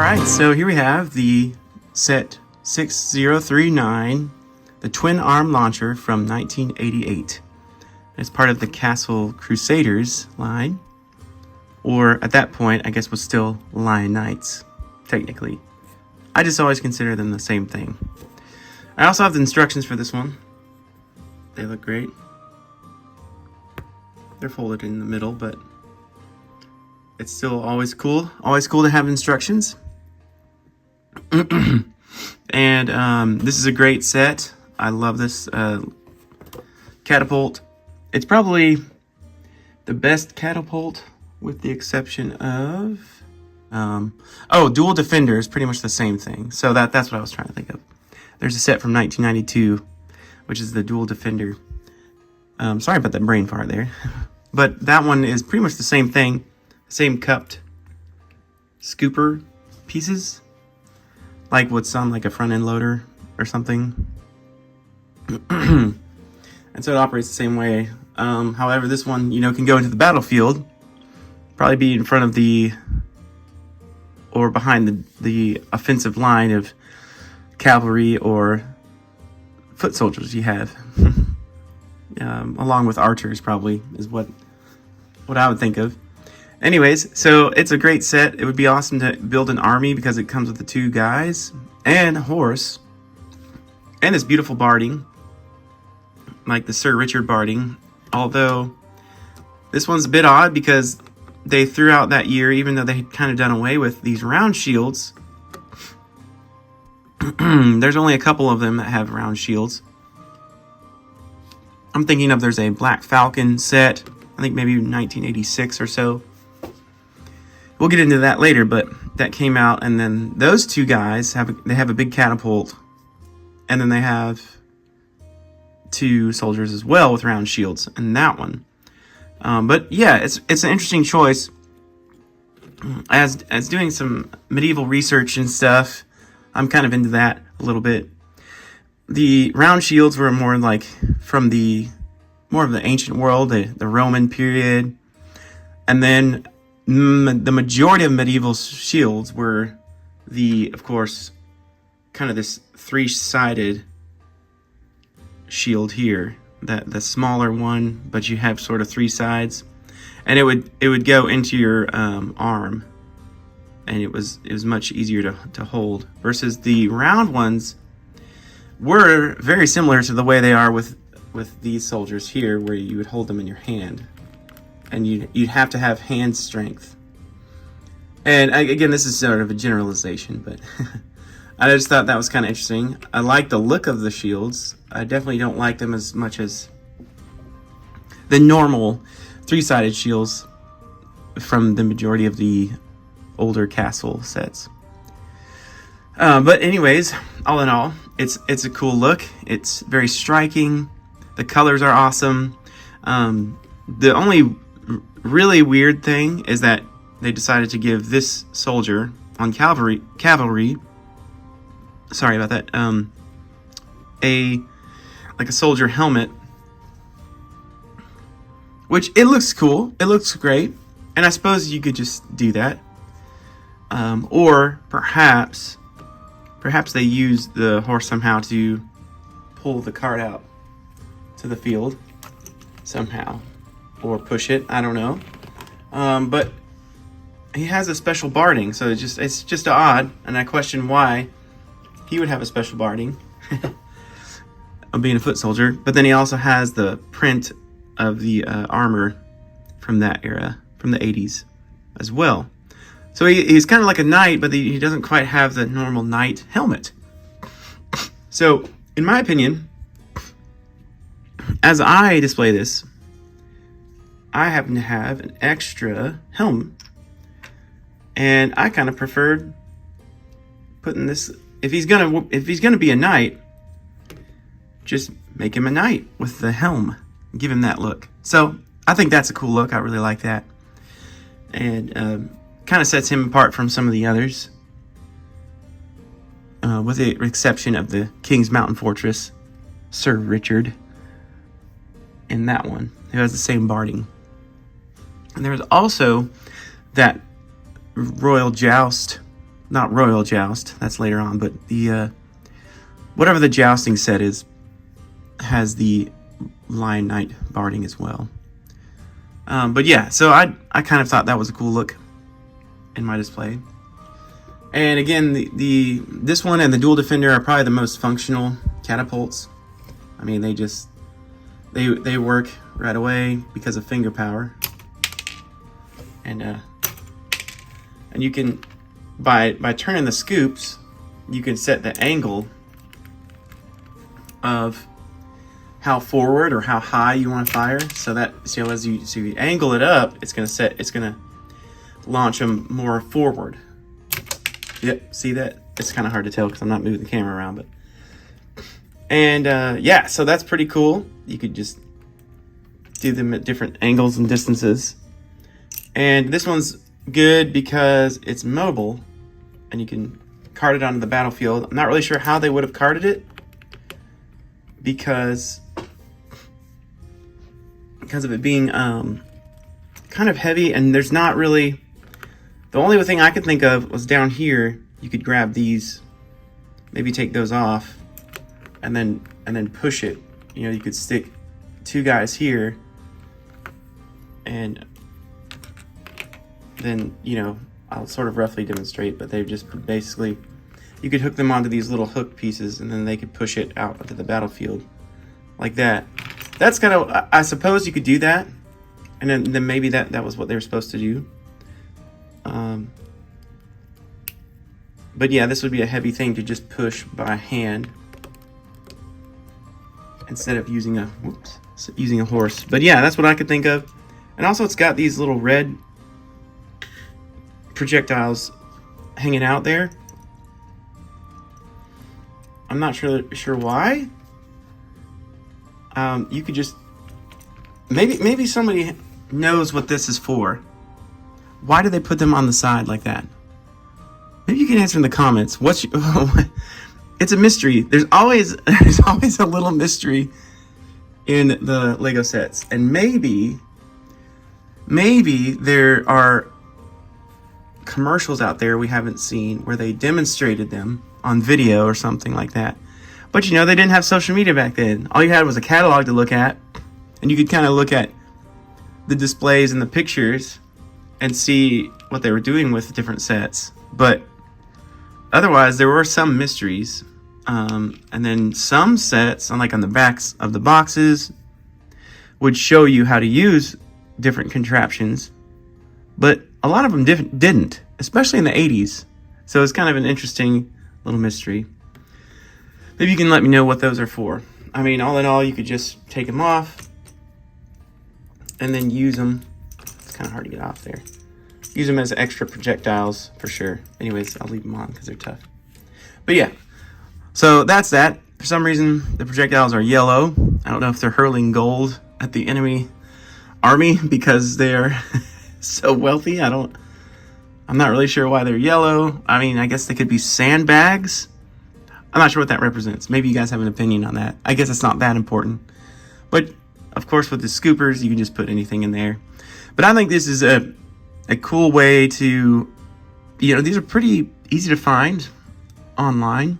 Alright, so here we have the set 6039, the twin arm launcher from 1988. It's part of the Castle Crusaders line, or at that point, I guess was still Lion Knights, technically. I just always consider them the same thing. I also have the instructions for this one. They look great. They're folded in the middle, but it's still always cool. Always cool to have instructions. And this is a great set. I love this catapult. It's probably the best catapult with the exception of... Dual Defender is pretty much the same thing. So that's what I was trying to think of. There's a set from 1992, which is the Dual Defender. Sorry about that brain fart there. But that one is pretty much the same thing. Same cupped scooper pieces. Like what's on like a front end loader or something. And so it operates the same way. However, this one, can go into the battlefield. Probably be in front of the... or behind the offensive line of cavalry or foot soldiers you have. Along with archers, probably, is what I would think of. Anyways, so it's a great set. It would be awesome to build an army because it comes with the two guys and a horse. And this beautiful barding, like the Sir Richard barding. Although, this one's a bit odd because they threw out that year, even though they had kind of done away with these round shields. There's only a couple of them that have round shields. I'm thinking of there's a Black Falcon set, I think maybe 1986 or so. We'll get into that later, but that came out, and then those two guys have a big catapult, and then they have two soldiers as well with round shields, and that one. But yeah, it's an interesting choice. As doing some medieval research and stuff, I'm kind of into that a little bit. The round shields were more like from more of the ancient world, the Roman period, and then the majority of medieval shields were of course, kind of this three-sided shield here. The smaller one, but you have sort of three sides, and it would go into your arm, and it was much easier to hold. Versus the round ones were very similar to the way they are with these soldiers here, where you would hold them in your hand, and you'd have to have hand strength. And again, this is sort of a generalization, but I just thought that was kind of interesting. I like the look of the shields. I definitely don't like them as much as the normal three-sided shields from the majority of the older castle sets. But anyways, all in all, it's a cool look. It's very striking. The colors are awesome. The only really weird thing is that they decided to give this soldier on cavalry, sorry about that, like a soldier helmet, which it looks cool. It looks great, and I suppose you could just do that, or perhaps they use the horse somehow to pull the cart out to the field somehow, or push it. I don't know, but he has a special barding, so it's just odd, and I question why he would have a special barding of being a foot soldier. But then he also has the print of the armor from that era, from the 80s as well. So he's kind of like a knight, but he doesn't quite have the normal knight helmet. So, in my opinion, as I display this, I happen to have an extra helm, and I kind of preferred putting this. If he's gonna be a knight, just make him a knight with the helm. Give him that look. So I think that's a cool look. I really like that, and kind of sets him apart from some of the others, with the exception of the King's Mountain Fortress, Sir Richard, in that one, who has the same barding. And there's also that Royal Joust not Royal Joust, that's later on, but the whatever the jousting set is has the Lion Knight barding as well. But yeah, so I kind of thought that was a cool look in my display. And again, this one and the Dual Defender are probably the most functional catapults. I mean, they work right away because of finger power. And you can, by turning the scoops, you can set the angle of how forward or how high you want to fire. So as you angle it up, it's gonna launch them more forward. Yep, see that? It's kind of hard to tell because I'm not moving the camera around, but. And yeah, so that's pretty cool. You could just do them at different angles and distances. And this one's good because it's mobile and you can cart it onto the battlefield. I'm not really sure how they would have carted it because of it being kind of heavy, and there's not really, the only thing I could think of was down here. You could grab these, maybe take those off, and then push it. You know, you could stick 2 guys here, and then, you know, I'll sort of roughly demonstrate, but they've just basically, you could hook them onto these little hook pieces, and then they could push it out onto the battlefield like that. That's kind of, I suppose you could do that, and then maybe that was what they were supposed to do. But yeah, this would be a heavy thing to just push by hand instead of using a horse. But yeah, that's what I could think of. And also it's got these little red projectiles hanging out there. I'm not sure why. You could just, maybe somebody knows what this is for. Why do they put them on the side like that? Maybe you can answer in the comments. It's a mystery. There's always a little mystery in the Lego sets, and maybe there are commercials out there we haven't seen where they demonstrated them on video or something like that. But you know, they didn't have social media back then. All you had was a catalog to look at, and you could kind of look at the displays and the pictures and see what they were doing with different sets. But otherwise, there were some mysteries. And then some sets, on the backs of the boxes, would show you how to use different contraptions. But a lot of them didn't, especially in the 80s. So it's kind of an interesting little mystery. Maybe you can let me know what those are for. I mean, all in all, you could just take them off and then use them. It's kind of hard to get off there. Use them as extra projectiles for sure. Anyways, I'll leave them on because they're tough. But yeah, so that's that. For some reason, the projectiles are yellow. I don't know if they're hurling gold at the enemy army because they're so wealthy. I'm not really sure why they're yellow. I mean, I guess they could be sandbags. I'm not sure what that represents. Maybe you guys have an opinion on that. I guess it's not that important. But, of course, with the scoopers, you can just put anything in there. But I think this is a cool way to, you know, these are pretty easy to find online,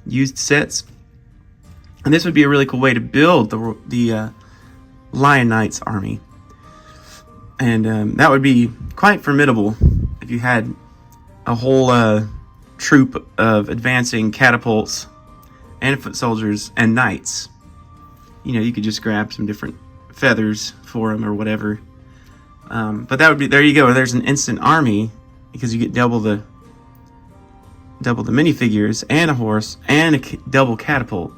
used sets. And this would be a really cool way to build the Lion Knights army. And that would be quite formidable if you had a whole troop of advancing catapults and foot soldiers and knights. You know, you could just grab some different feathers for them or whatever. But that would be, there you go. There's an instant army because you get double the minifigures and a horse and a double catapult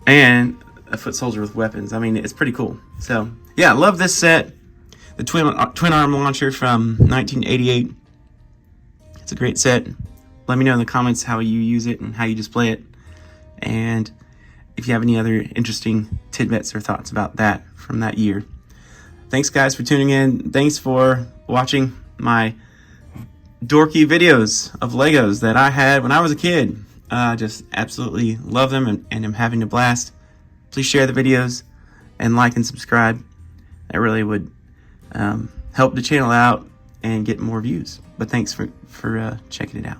and a foot soldier with weapons. I mean, it's pretty cool. So yeah, I love this set. The twin arm launcher from 1988. It's a great set. Let me know in the comments how you use it and how you display it. And if you have any other interesting tidbits or thoughts about that from that year. Thanks guys for tuning in. Thanks for watching my dorky videos of Legos that I had when I was a kid. Just absolutely love them and am having a blast. Please share the videos and like and subscribe. That really would help the channel out and get more views. But thanks for checking it out.